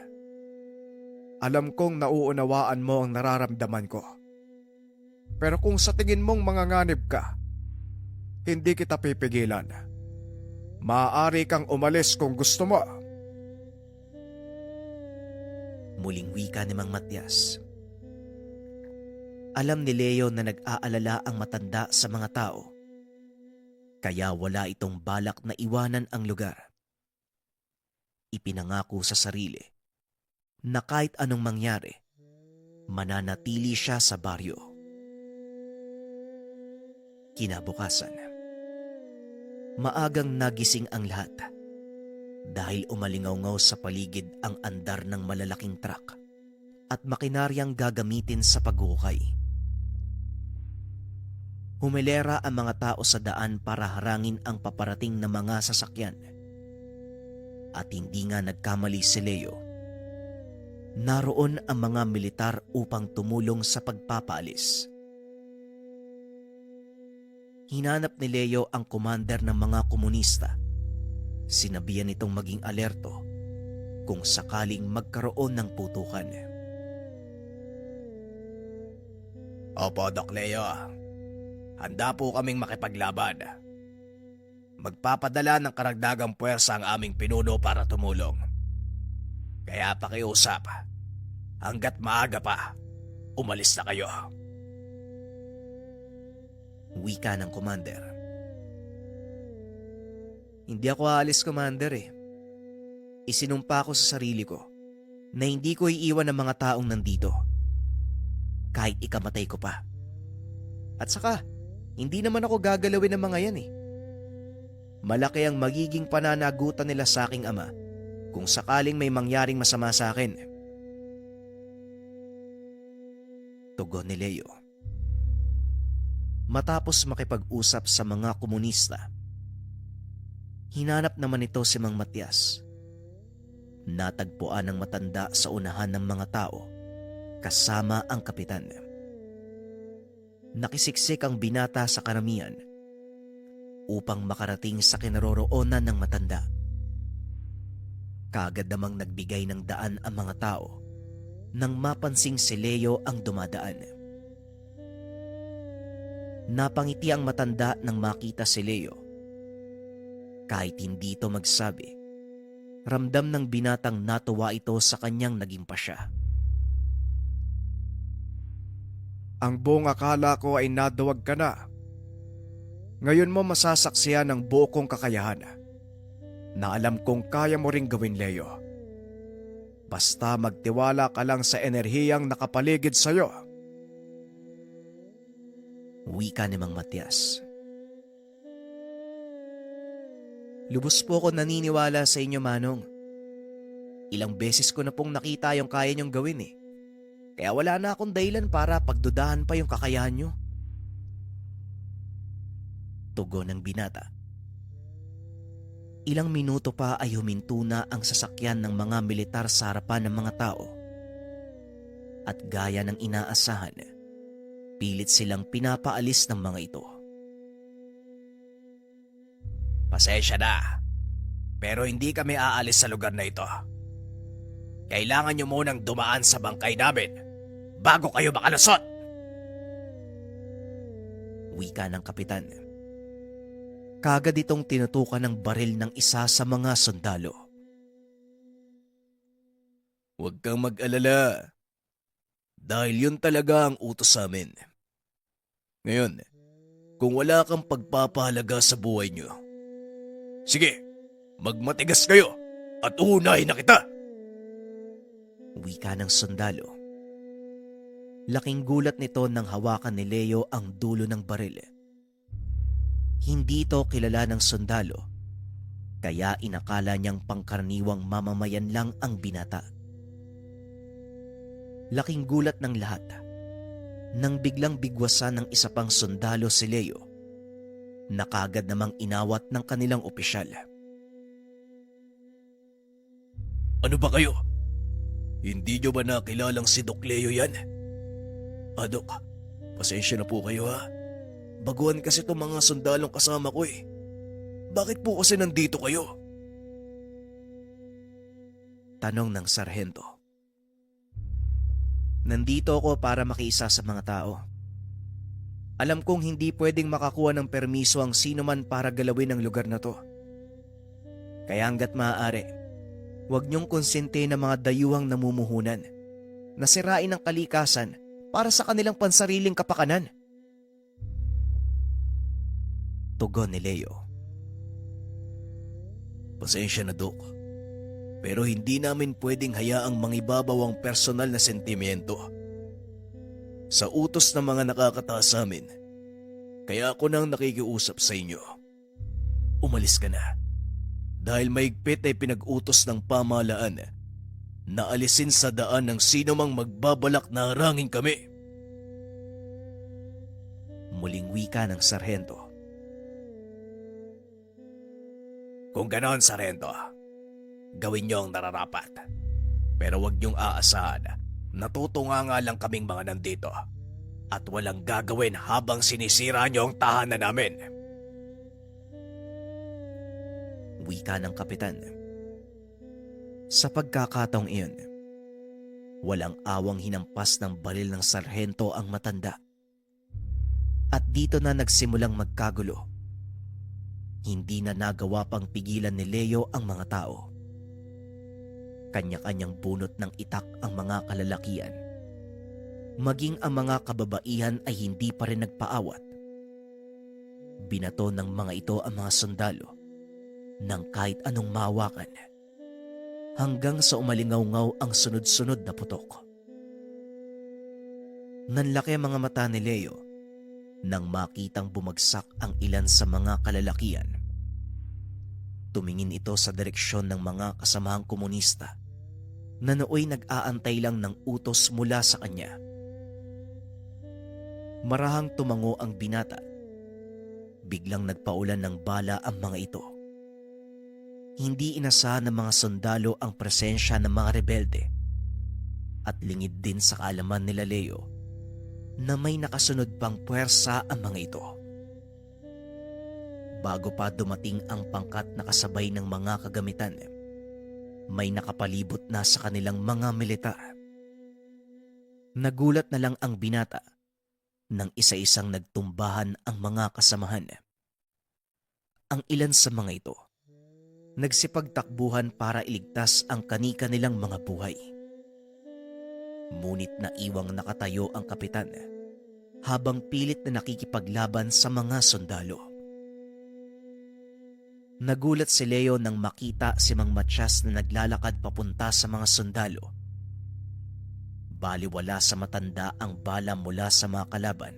Alam kong nauunawaan mo ang nararamdaman ko. Pero kung sa tingin mong manganganib ka, hindi kita pipigilan. Maaari kang umalis kung gusto mo. Muling wika ni Mang Matias. Alam ni Leo na nag-aalala ang matanda sa mga tao. Kaya wala itong balak na iwanan ang lugar. Ipinangako sa sarili na kahit anong mangyari, mananatili siya sa baryo. Kinabukasan, maagang nagising ang lahat dahil umalingaw-ngaw sa paligid ang andar ng malalaking truck at makinaryang gagamitin sa paghuhukay. Humilera ang mga tao sa daan para harangin ang paparating na mga sasakyan. At hindi nga nagkamali si Leo. Naroon ang mga militar upang tumulong sa pagpapaalis. Hinanap ni Leo ang commander ng mga komunista. Sinabihan itong maging alerto kung sakaling magkaroon ng putukan. Opo, Doc Leo. Handa po kaming makipaglaban. Magpapadala ng karagdagang puwersa ang aming pinuno para tumulong. Kaya pakiusap, hanggat maaga pa, umalis na kayo. Wika ng commander. Hindi ako aalis, commander Isinumpa ko sa sarili ko na hindi ko iiwan ang mga taong nandito. Kahit ikamatay ko pa. At saka, hindi naman ako gagalawin ng mga yan Malaki ang magiging pananagutan nila sa aking ama kung sakaling may mangyaring masama sa akin. Tugon ni Leo. Matapos makipag-usap sa mga komunista, hinanap naman ito si Mang Matias. Natagpuan ng matanda sa unahan ng mga tao kasama ang kapitan. Nakisiksik ang binata sa karamihan upang makarating sa kinaroroonan ng matanda. Kaagad namang nagbigay ng daan ang mga tao nang mapansing si Leo ang dumadaan. Napangiti ang matanda nang makita si Leo. Kahit hindi ito magsabi, ramdam ng binatang natuwa ito sa kanyang naging pasya. Ang buong akala ko ay naduwag ka na. Ngayon mo masasaksiyan ang buo kong kakayahan na alam kong kaya mo ring gawin, Leo. Basta magtiwala ka lang sa enerhiyang nakapaligid sa'yo. Wika ni Mang Matias. Lubos po ako naniniwala sa inyo, Manong. Ilang beses ko na pong nakita yung kaya niyong gawin eh. Kaya wala na akong dahilan para pagdudahan pa yung kakayahan niyo. Tugon ng binata. Ilang minuto pa ay huminto na ang sasakyan ng mga militar sa harapan ng mga tao. At gaya ng inaasahan, pilit silang pinapaalis ng mga ito. Pasensya na, pero hindi kami aalis sa lugar na ito. Kailangan nyo munang dumaan sa bangkay namin bago kayo makalusot. Wika ng kapitan. Kagad itong tinutukan ng baril ng isa sa mga sundalo. Huwag kang mag-alala. Dahil yun talaga ang utos sa amin. Ngayon, kung wala kang pagpapahalaga sa buhay nyo, sige, magmatigas kayo at unahin na kita. Wika ng sundalo. Laking gulat nito nang hawakan ni Leo ang dulo ng baril. Hindi ito kilala ng sundalo, kaya inakala niyang pangkaraniwang mamamayan lang ang binata. Laking gulat ng lahat nang biglang bigwasan ng isa pang sundalo si Leo na kagad namang inawat ng kanilang opisyal. Ano ba kayo? Hindi nyo ba nakilalang si Doc Leo yan? Dok, pasensya na po kayo ha. Baguhan kasi itong mga sundalong kasama ko eh. Bakit po kasi nandito kayo? Tanong ng sarhento. Nandito ako para makiisa sa mga tao. Alam kong hindi pwedeng makakuha ng permiso ang sino man para galawin ang lugar na to. Kaya hanggat maaari, huwag niyong konsente ng mga dayuhang namumuhunan na sirain ang kalikasan para sa kanilang pansariling kapakanan. Tugon ni Leo. Pasensya na, Dok. Pero hindi namin pwedeng hayaang mangibabaw ang personal na sentimiento sa utos ng mga nakakataas sa amin. Kaya ako nang nakikiusap sa inyo. Umalis ka na. Dahil maigpit ay pinag-utos ng pamahalaan na alisin sa daan ng sino mang magbabalak na harangin kami. Muling wika ng sarhento. Kung ganon, Sarento, gawin niyo ang nararapat. Pero huwag niyong aasahan na tutunganga lang kaming mga nandito at walang gagawin habang sinisira niyo ang tahanan namin. Wika ng kapitan. Sa pagkakataong iyon, walang awang hinampas ng baril ng sarhento ang matanda. At dito na nagsimulang magkagulo. Hindi na nagawa pang pigilan ni Leo ang mga tao. Kanya-kanyang bunot ng itak ang mga kalalakian. Maging ang mga kababaihan ay hindi pa rin nagpaawat. Binato ng mga ito ang mga sundalo ng kahit anong mahawakan hanggang sa umalingaw-ngaw ang sunod-sunod na putok. Nanlaki ang mga mata ni Leo nang makitang bumagsak ang ilan sa mga kalalakian. Tumingin ito sa direksyon ng mga kasamahang komunista na nooy nag-aantay lang ng utos mula sa kanya. Marahang tumango ang binata. Biglang nagpaulan ng bala ang mga ito. Hindi inasahan ng mga sundalo ang presensya ng mga rebelde at lingid din sa kaalaman nila Leo na may nakasunod pang puwersa ang mga ito. Bago pa dumating ang pangkat na kasabay ng mga kagamitan, may nakapalibot na sa kanilang mga militar. Nagulat na lang ang binata nang isa-isang nagtumbahan ang mga kasamahan. Ang ilan sa mga ito, nagsipagtakbuhan para iligtas ang kani-kanilang mga buhay. Ngunit naiwang nakatayo ang kapitan habang pilit na nakikipaglaban sa mga sundalo. Nagulat si Leo nang makita si Mang Matias na naglalakad papunta sa mga sundalo. Baliwala sa matanda ang bala mula sa mga kalaban,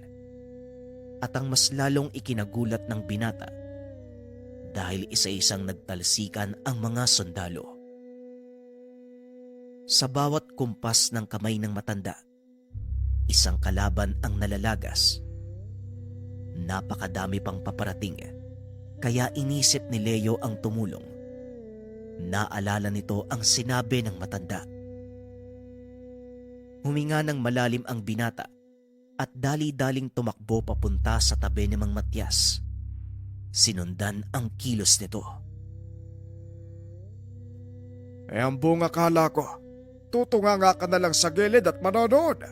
at ang mas lalong ikinagulat ng binata dahil isa-isang nagtalsikan ang mga sundalo. Sa bawat kumpas ng kamay ng matanda, isang kalaban ang nalalagas. Napakadami pang paparating, kaya inisip ni Leo ang tumulong. Naalala nito ang sinabi ng matanda. Huminga ng malalim ang binata at dali-daling tumakbo papunta sa tabi ni Mang Matias. Sinundan ang kilos nito. Ang buong akala ko, tutunganga ka na lang sa gilid at manonood.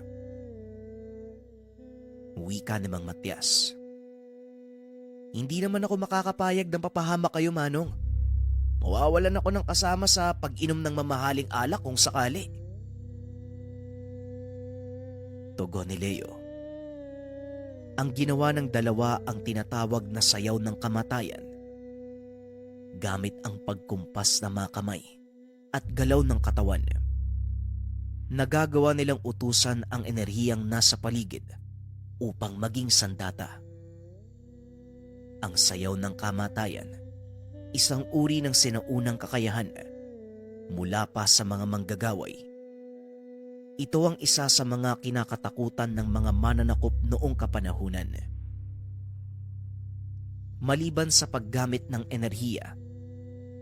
Wika ni Mang Matias. Hindi naman ako makakapayag ng papahamak kayo, Manong. Mawawalan ako ng kasama sa pag-inom ng mamahaling alak kung sakali. Tugon ni Leo. Ang ginawa ng dalawa ang tinatawag na sayaw ng kamatayan. Gamit ang pagkumpas ng mga kamay at galaw ng katawan. Nagagawa nilang utusan ang enerhiyang nasa paligid upang maging sandata. Ang sayaw ng kamatayan, isang uri ng sinaunang kakayahan mula pa sa mga manggagaway. Ito ang isa sa mga kinakatakutan ng mga mananakop noong kapanahunan. Maliban sa paggamit ng enerhiya,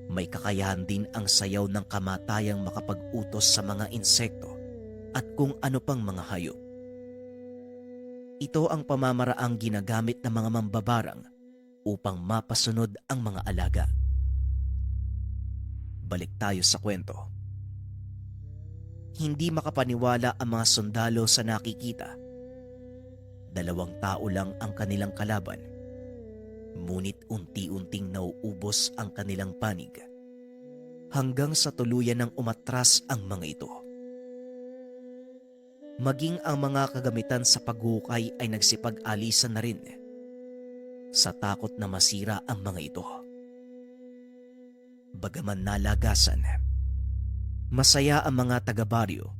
may kakayahan din ang sayaw ng kamatayang makapag-utos sa mga insekto at kung ano pang mga hayop. Ito ang pamamaraang ginagamit ng mga mambabarang upang mapasunod ang mga alaga. Balik tayo sa kwento. Hindi makapaniwala ang mga sundalo sa nakikita. 2 tao lang ang kanilang kalaban. Ngunit unti-unting nauubos ang kanilang panig hanggang sa tuluyan ng umatras ang mga ito. Maging ang mga kagamitan sa paghukay ay nagsipag-alisan na rin sa takot na masira ang mga ito. Bagaman nalagasan, masaya ang mga taga-baryo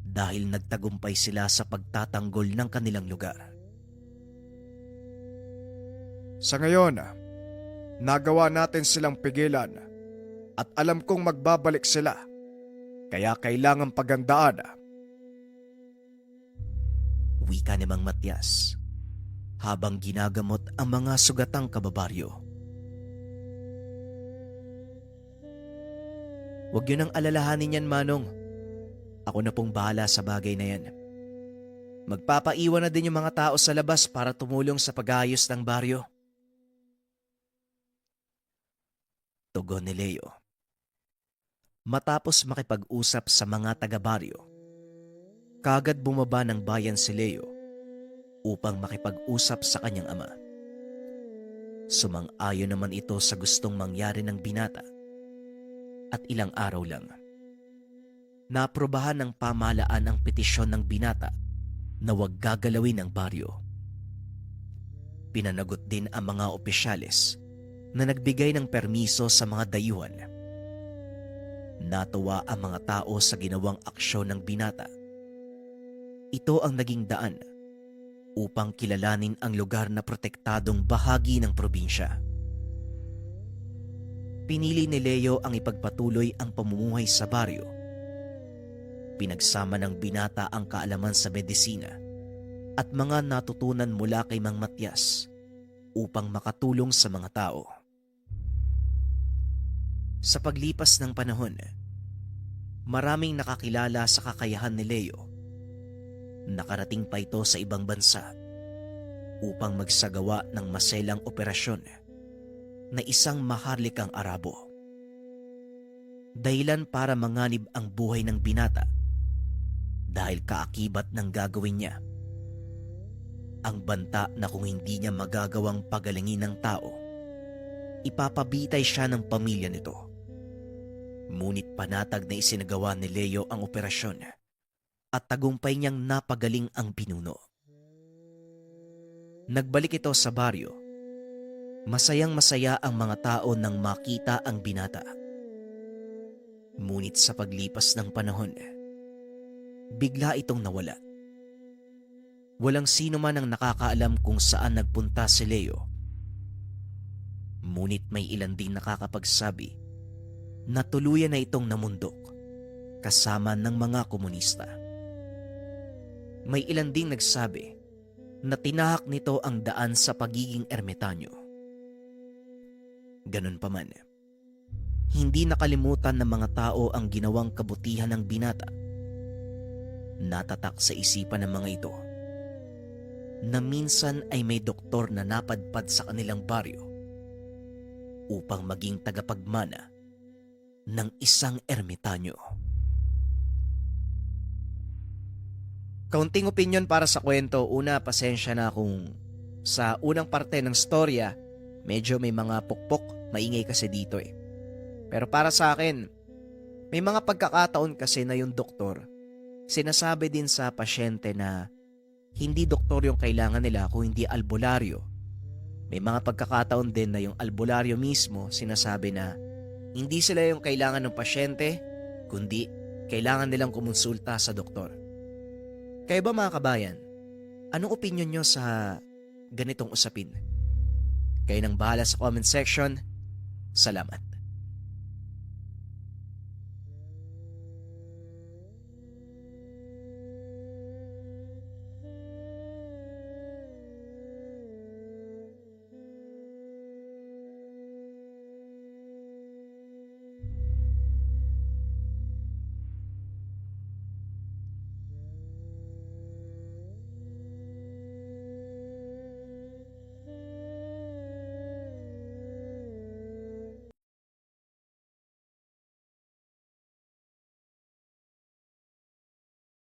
dahil nagtagumpay sila sa pagtatanggol ng kanilang lugar. Sa ngayon, nagawa natin silang pigilan at alam kong magbabalik sila. Kaya kailangan pagandaan. Wika ni Mang Matias habang ginagamot ang mga sugatang kababaryo. Huwag yun ang alalahanin yan, Manong. Ako na pong bahala sa bagay na yan. Magpapaiwan na din yung mga tao sa labas para tumulong sa pag-ayos ng baryo. Tugon ni Leo. Matapos makipag-usap sa mga taga-baryo, kagad bumaba ng bayan si Leo upang makipag-usap sa kanyang ama. Sumang-ayon naman ito sa gustong mangyari ng binata. At ilang araw lang, naprobahan ng pamahalaan ang petisyon ng binata na huwag gagalawin ang baryo. Pinanagot din ang mga opisyales na nagbigay ng permiso sa mga dayuhan. Natuwa ang mga tao sa ginawang aksyon ng binata. Ito ang naging daan upang kilalanin ang lugar na protektadong bahagi ng probinsya. Pinili ni Leo ang ipagpatuloy ang pamumuhay sa baryo. Pinagsama ng binata ang kaalaman sa medisina at mga natutunan mula kay Mang Matias upang makatulong sa mga tao. Sa paglipas ng panahon, maraming nakakilala sa kakayahan ni Leo. Nakarating pa ito sa ibang bansa upang magsagawa ng maselang operasyon na isang maharlikang Arabo. Dahilan para manganib ang buhay ng binata dahil kaakibat ng gagawin niya. Ang banta na kung hindi niya magagawang pagalingin ng tao, ipapabitay siya ng pamilya nito. Ngunit panatag na isinagawa ni Leo ang operasyon at tagumpay niyang napagaling ang pinuno. Nagbalik ito sa baryo. Masayang masaya ang mga tao nang makita ang binata. Ngunit sa paglipas ng panahon, bigla itong nawala. Walang sino man ang nakakaalam kung saan nagpunta si Leo. Ngunit may ilan ding nakakapagsabi na tuluyan na itong namundok kasama ng mga komunista. May ilan ding nagsabi na tinahak nito ang daan sa pagiging ermitanyo. Ganun pa man, hindi nakalimutan ng mga tao ang ginawang kabutihan ng binata. Natatak sa isipan ng mga ito na minsan ay may doktor na napadpad sa kanilang baryo upang maging tagapagmana ng isang ermitanyo. Kaunting opinyon para sa kwento. Una, pasensya na kung sa unang parte ng storya medyo may mga pukpok, maingay kasi dito eh. Pero para sa akin, may mga pagkakataon kasi na yung doktor sinasabi din sa pasyente na hindi doktor yung kailangan nila kung hindi albularyo. May mga pagkakataon din na yung albularyo mismo sinasabi na hindi sila yung kailangan ng pasyente, kundi kailangan nilang kumonsulta sa doktor. Kaya ba mga kabayan, anong opinion nyo sa ganitong usapin? Kayo nang bahala sa comment section. Salamat.